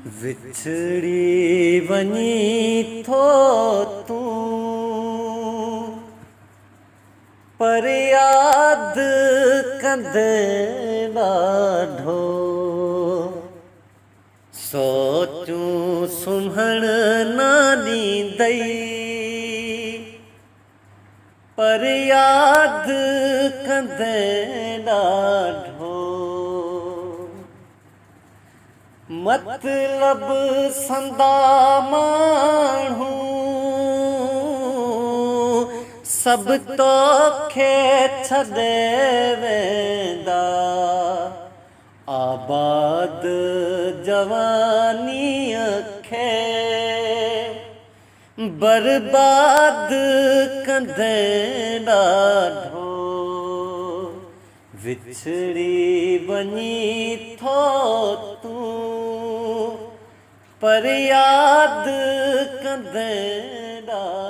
विछड़ी वञी थो तूं पर यादि कंदे ॾाढो सोचूं सुम्हण न ॾींदई पर यादि कंदे ॾाढो मतलब संदा माण्हू सब तोखे छॾे वेंदा आबाद जवानीअ खे बर्बाद कंदे ॾाढो विछड़ी वञी थो तूं पर यादि कंदे ॾाढो।